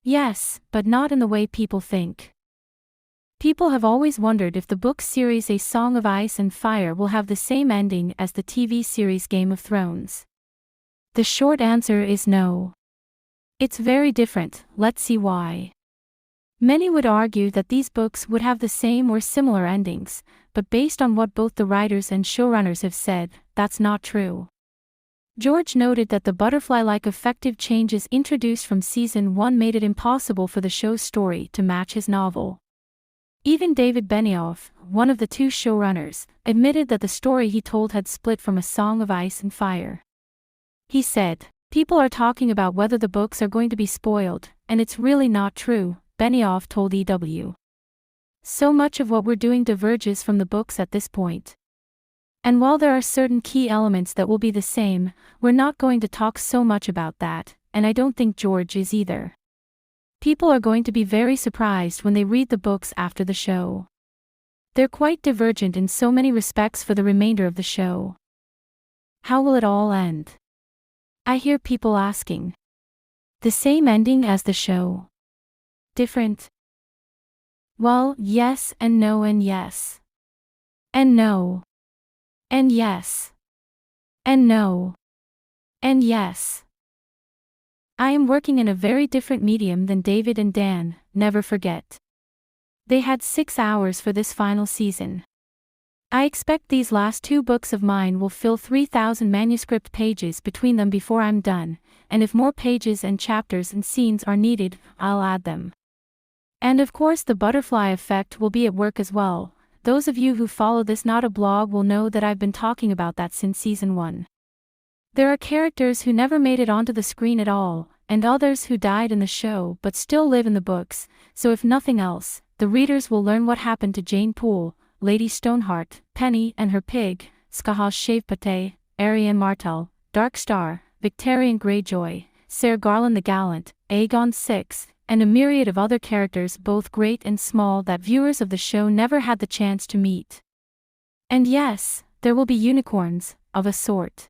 Yes, but not in the way people think. People have always wondered if the book series A Song of Ice and Fire will have the same ending as the TV series Game of Thrones. The short answer is no. It's very different. Let's see why. Many would argue that these books would have the same or similar endings, but based on what both the writers and showrunners have said, that's not true. George noted that the butterfly-like effective changes introduced from Season 1 made it impossible for the show's story to match his novel. Even David Bennioff, one of the two showrunners, admitted that the story he told had split from A Song of Ice and Fire. He said, "People are talking about whether the books are going to be spoiled, and it's really not true," Benioff told EW. "So much of what we're doing diverges from the books at this point. And while there are certain key elements that will be the same, we're not going to talk so much about that, and I don't think George is either. People are going to be very surprised when they read the books after the show. They're quite divergent in so many respects for the remainder of the show. How will it all end?" I hear people asking. The same ending as the show? Different? Well, yes and no and yes. And no. And yes. And no. And yes. I am working in a very different medium than David and Dan, never forget. They had 6 hours for this final season. I expect these last 2 books of mine will fill 3,000 manuscript pages between them before I'm done, and if more pages and chapters and scenes are needed, I'll add them. And of course the butterfly effect will be at work as well. Those of you who follow this not a blog will know that I've been talking about that since Season 1. There are characters who never made it onto the screen at all, and others who died in the show but still live in the books, so if nothing else, the readers will learn what happened to Jane Poole, Lady Stoneheart, Penny and her pig, Skahas Shavepate, Arianne Martell, Dark Star, Victorian Greyjoy, Sir Garland the Gallant, Aegon VI, and a myriad of other characters both great and small that viewers of the show never had the chance to meet. And yes, there will be unicorns, of a sort.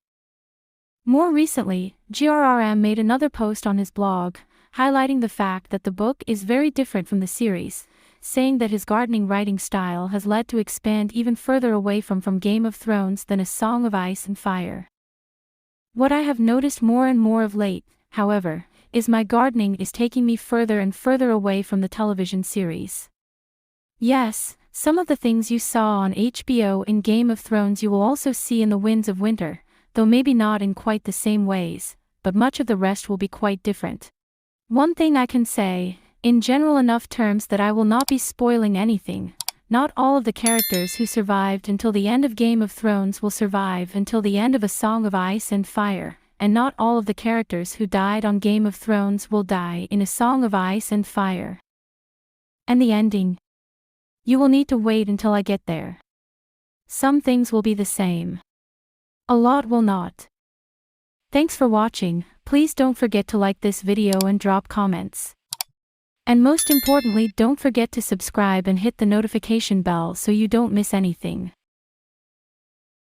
More recently, GRRM made another post on his blog, highlighting the fact that the book is very different from the series, saying that his gardening writing style has led to expand even further away from Game of Thrones than A Song of Ice and Fire. What I have noticed more and more of late, however, is my gardening is taking me further and further away from the television series. Yes, some of the things you saw on HBO in Game of Thrones you will also see in The Winds of Winter, though maybe not in quite the same ways, but much of the rest will be quite different. One thing I can say, in general enough terms that I will not be spoiling anything, not all of the characters who survived until the end of Game of Thrones will survive until the end of A Song of Ice and Fire, and not all of the characters who died on Game of Thrones will die in A Song of Ice and Fire. And the ending? You will need to wait until I get there. Some things will be the same. A lot will not. Thanks for watching. Please don't forget to like this video and drop comments. And most importantly, don't forget to subscribe and hit the notification bell so you don't miss anything.